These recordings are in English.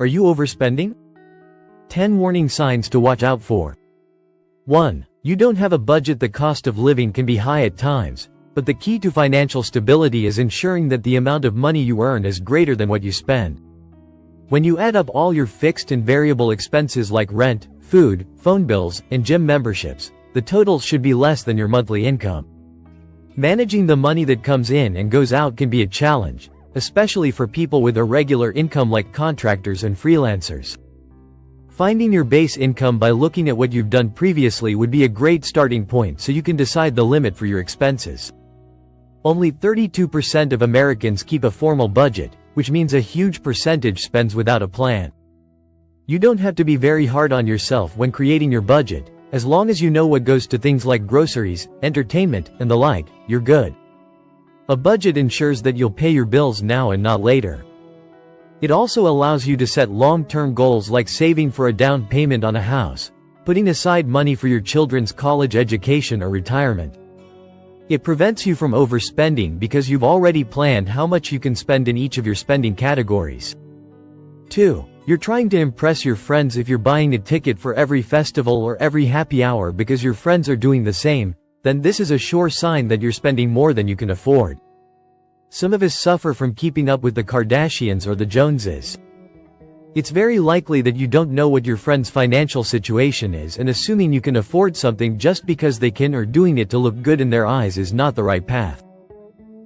Are you overspending? 10 warning signs to watch out for. 1. You don't have a budget. The cost of living can be high at times, but the key to financial stability is ensuring that the amount of money you earn is greater than what you spend. When you add up all your fixed and variable expenses like rent, food, phone bills, and gym memberships, the total should be less than your monthly income. Managing the money that comes in and goes out can be a challenge, especially for people with irregular income like contractors and freelancers. Finding your base income by looking at what you've done previously would be a great starting point so you can decide the limit for your expenses. Only 32% of Americans keep a formal budget, which means a huge percentage spends without a plan. You don't have to be very hard on yourself when creating your budget. As long as you know what goes to things like groceries, entertainment, and the like, you're good. A budget ensures that you'll pay your bills now and not later. It also allows you to set long-term goals like saving for a down payment on a house, putting aside money for your children's college education or retirement. It prevents you from overspending because you've already planned how much you can spend in each of your spending categories. 2. You're trying to impress your friends. If you're buying a ticket for every festival or every happy hour because your friends are doing the same, then this is a sure sign that you're spending more than you can afford. Some of us suffer from keeping up with the Kardashians or the Joneses. It's very likely that you don't know what your friend's financial situation is, and assuming you can afford something just because they can or doing it to look good in their eyes is not the right path.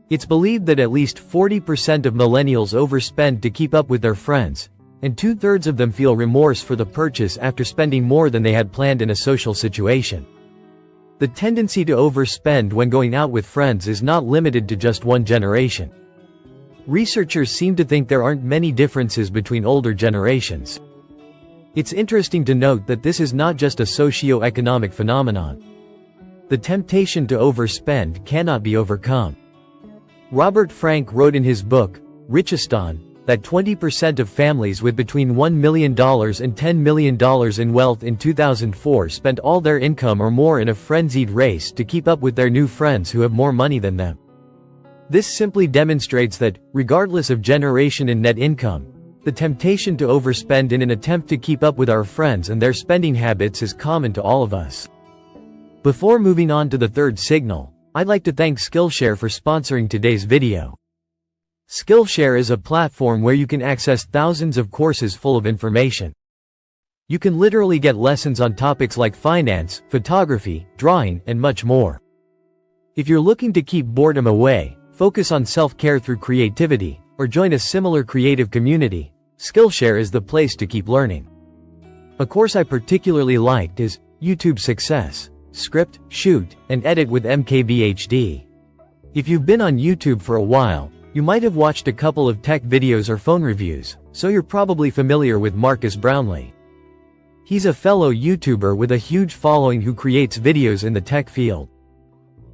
It's believed that at least 40% of millennials overspend to keep up with their friends, and 2/3 of them feel remorse for the purchase after spending more than they had planned in a social situation. The tendency to overspend when going out with friends is not limited to just one generation. Researchers seem to think there aren't many differences between older generations. It's interesting to note that this is not just a socio-economic phenomenon. The temptation to overspend cannot be overcome. Robert Frank wrote in his book, Richistan, that 20% of families with between $1 million and $10 million in wealth in 2004 spent all their income or more in a frenzied race to keep up with their new friends who have more money than them. This simply demonstrates that, regardless of generation and net income, the temptation to overspend in an attempt to keep up with our friends and their spending habits is common to all of us. Before moving on to the third signal, I'd like to thank Skillshare for sponsoring today's video. Skillshare is a platform where you can access thousands of courses full of information. You can literally get lessons on topics like finance, photography, drawing, and much more. If you're looking to keep boredom away, focus on self-care through creativity, or join a similar creative community, Skillshare is the place to keep learning. A course I particularly liked is YouTube Success, Script, Shoot, and Edit with MKBHD. If you've been on YouTube for a while, you might have watched a couple of tech videos or phone reviews, so you're probably familiar with Marcus Brownlee. He's a fellow YouTuber with a huge following who creates videos in the tech field.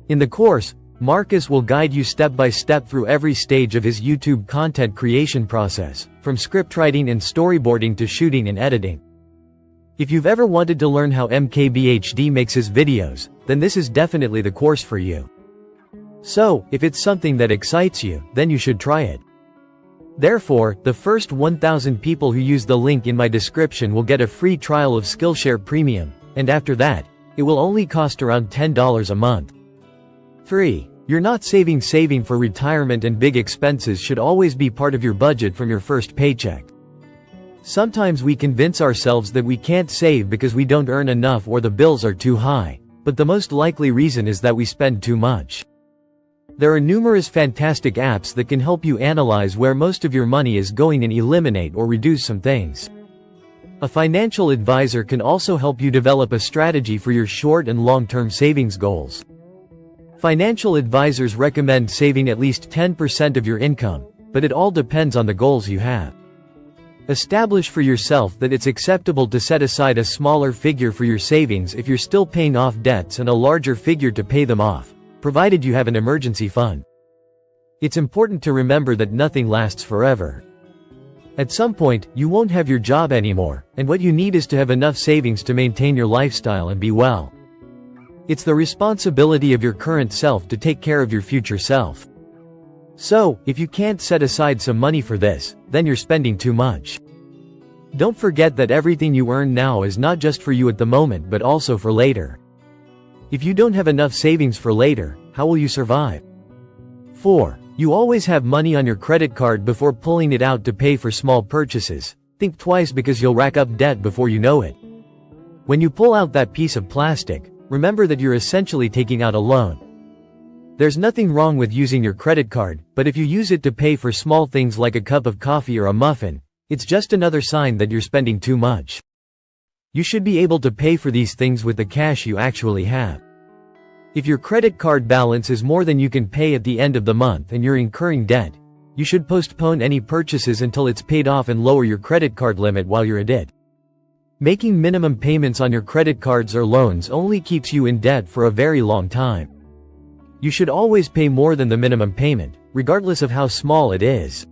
In the course, Marcus will guide you step by step through every stage of his YouTube content creation process, from script writing and storyboarding to shooting and editing. If you've ever wanted to learn how MKBHD makes his videos, then this is definitely the course for you. So, if it's something that excites you, then you should try it. Therefore, the first 1,000 people who use the link in my description will get a free trial of Skillshare Premium, and after that, it will only cost around $10 a month. 3. You're not saving. Saving for retirement and big expenses should always be part of your budget from your first paycheck. Sometimes we convince ourselves that we can't save because we don't earn enough or the bills are too high, but the most likely reason is that we spend too much. There are numerous fantastic apps that can help you analyze where most of your money is going and eliminate or reduce some things. A financial advisor can also help you develop a strategy for your short and long-term savings goals. Financial advisors recommend saving at least 10% of your income, but it all depends on the goals you have. Establish for yourself that it's acceptable to set aside a smaller figure for your savings if you're still paying off debts and a larger figure to pay them off, provided you have an emergency fund. It's important to remember that nothing lasts forever. At some point, you won't have your job anymore, and what you need is to have enough savings to maintain your lifestyle and be well. It's the responsibility of your current self to take care of your future self. So, if you can't set aside some money for this, then you're spending too much. Don't forget that everything you earn now is not just for you at the moment but also for later. If you don't have enough savings for later, how will you survive? 4. You always have money on your credit card before pulling it out to pay for small purchases. Think twice because you'll rack up debt before you know it. When you pull out that piece of plastic, remember that you're essentially taking out a loan. There's nothing wrong with using your credit card, but if you use it to pay for small things like a cup of coffee or a muffin, it's just another sign that you're spending too much. You should be able to pay for these things with the cash you actually have. If your credit card balance is more than you can pay at the end of the month and you're incurring debt, you should postpone any purchases until it's paid off and lower your credit card limit while you're at it. Making minimum payments on your credit cards or loans only keeps you in debt for a very long time. You should always pay more than the minimum payment, regardless of how small it is.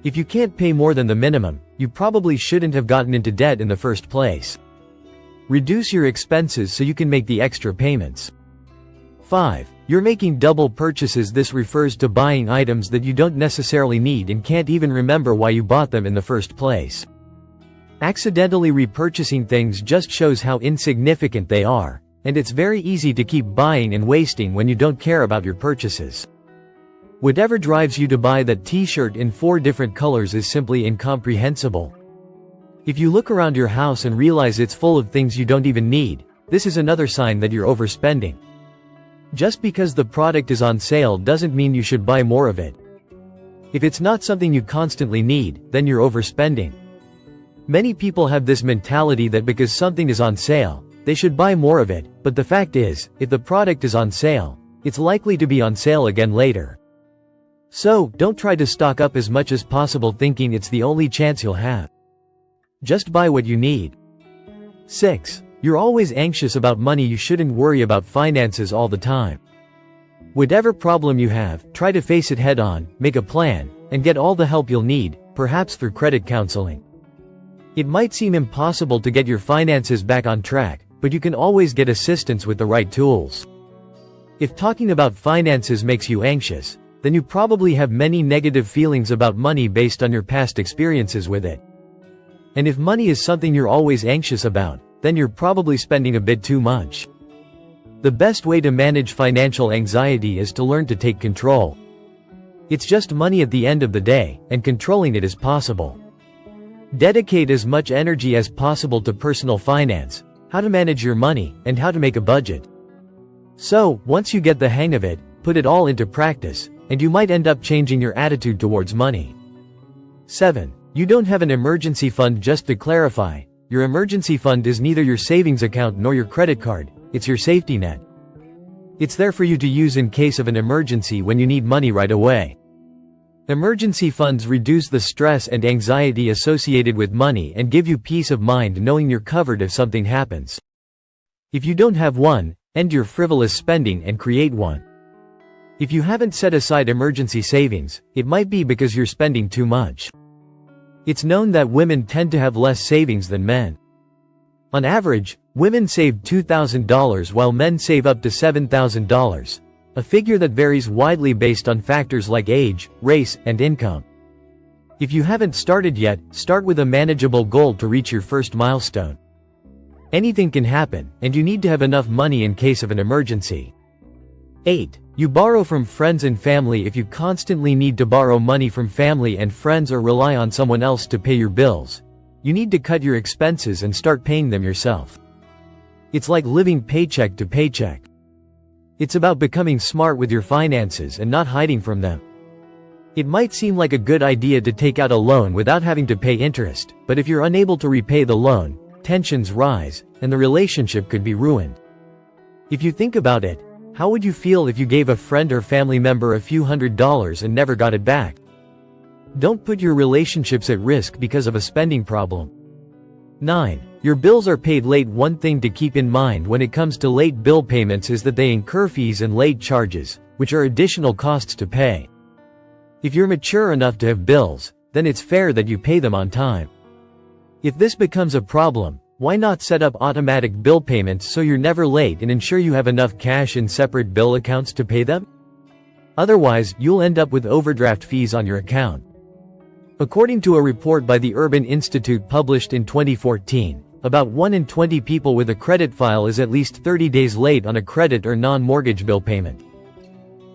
If you can't pay more than the minimum, you probably shouldn't have gotten into debt in the first place. Reduce your expenses so you can make the extra payments. 5. You're making double purchases. This refers to buying items that you don't necessarily need and can't even remember why you bought them in the first place. Accidentally repurchasing things just shows how insignificant they are, and it's very easy to keep buying and wasting when you don't care about your purchases. Whatever drives you to buy that t-shirt in 4 different colors is simply incomprehensible. If you look around your house and realize it's full of things you don't even need, this is another sign that you're overspending. Just because the product is on sale doesn't mean you should buy more of it. If it's not something you constantly need, then you're overspending. Many people have this mentality that because something is on sale, they should buy more of it, but the fact is, if the product is on sale, it's likely to be on sale again later. So, don't try to stock up as much as possible thinking it's the only chance you'll have. Just buy what you need. 6. You're always anxious about money. You shouldn't worry about finances all the time. Whatever problem you have, try to face it head on, make a plan, and get all the help you'll need, perhaps through credit counseling. It might seem impossible to get your finances back on track, but you can always get assistance with the right tools. If talking about finances makes you anxious, then you probably have many negative feelings about money based on your past experiences with it. And if money is something you're always anxious about, then you're probably spending a bit too much. The best way to manage financial anxiety is to learn to take control. It's just money at the end of the day, and controlling it is possible. Dedicate as much energy as possible to personal finance, how to manage your money, and how to make a budget. So, once you get the hang of it, put it all into practice, and you might end up changing your attitude towards money. 7. You don't have an emergency fund. Just to clarify, your emergency fund is neither your savings account nor your credit card, it's your safety net. It's there for you to use in case of an emergency when you need money right away. Emergency funds reduce the stress and anxiety associated with money and give you peace of mind knowing you're covered if something happens. If you don't have one, end your frivolous spending and create one. If you haven't set aside emergency savings, it might be because you're spending too much. It's known that women tend to have less savings than men. On average, women save $2,000 while men save up to $7,000. A figure that varies widely based on factors like age, race, and income. If you haven't started yet, start with a manageable goal to reach your first milestone. Anything can happen, and you need to have enough money in case of an emergency. 8. You borrow from friends and family. If you constantly need to borrow money from family and friends or rely on someone else to pay your bills, you need to cut your expenses and start paying them yourself. It's like living paycheck to paycheck. It's about becoming smart with your finances and not hiding from them. It might seem like a good idea to take out a loan without having to pay interest, but if you're unable to repay the loan, tensions rise, and the relationship could be ruined. If you think about it, how would you feel if you gave a friend or family member a few $100s and never got it back? Don't put your relationships at risk because of a spending problem. 9. Your bills are paid late. One thing to keep in mind when it comes to late bill payments is that they incur fees and late charges, which are additional costs to pay. If you're mature enough to have bills, then it's fair that you pay them on time. If this becomes a problem, why not set up automatic bill payments so you're never late and ensure you have enough cash in separate bill accounts to pay them? Otherwise, you'll end up with overdraft fees on your account. According to a report by the Urban Institute published in 2014, about 1 in 20 people with a credit file is at least 30 days late on a credit or non-mortgage bill payment.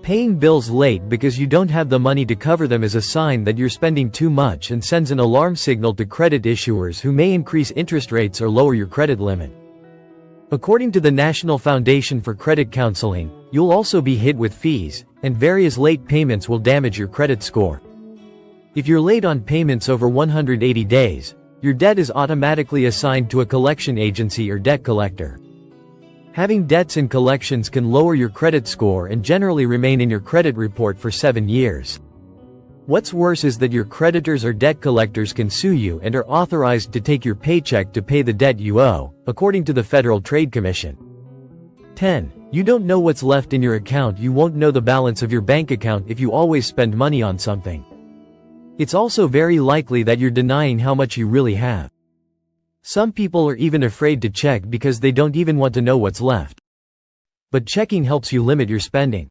Paying bills late because you don't have the money to cover them is a sign that you're spending too much and sends an alarm signal to credit issuers who may increase interest rates or lower your credit limit. According to the National Foundation for Credit Counseling, you'll also be hit with fees, and various late payments will damage your credit score. If you're late on payments over 180 days, your debt is automatically assigned to a collection agency or debt collector. Having debts and collections can lower your credit score and generally remain in your credit report for 7 years. What's worse is that your creditors or debt collectors can sue you and are authorized to take your paycheck to pay the debt you owe, according to the Federal Trade Commission. 10. You don't know what's left in your account. You won't know the balance of your bank account if you always spend money on something. It's also very likely that you're denying how much you really have. Some people are even afraid to check because they don't even want to know what's left. But checking helps you limit your spending.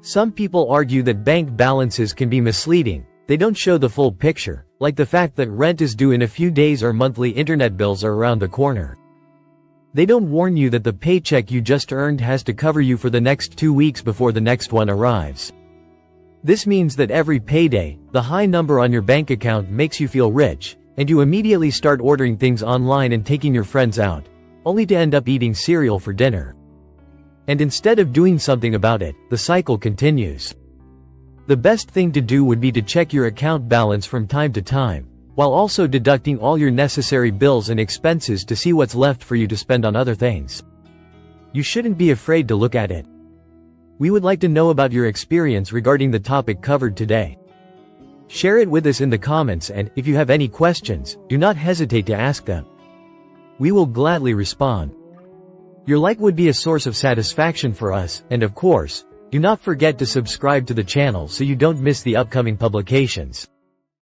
Some people argue that bank balances can be misleading. They don't show the full picture, like the fact that rent is due in a few days or monthly internet bills are around the corner. They don't warn you that the paycheck you just earned has to cover you for the next 2 weeks before the next one arrives. This means that every payday, the high number on your bank account makes you feel rich, and you immediately start ordering things online and taking your friends out, only to end up eating cereal for dinner. And instead of doing something about it, the cycle continues. The best thing to do would be to check your account balance from time to time, while also deducting all your necessary bills and expenses to see what's left for you to spend on other things. You shouldn't be afraid to look at it. We would like to know about your experience regarding the topic covered today. Share it with us in the comments, and if you have any questions, do not hesitate to ask them. We will gladly respond. Your like would be a source of satisfaction for us, and of course, do not forget to subscribe to the channel so you don't miss the upcoming publications.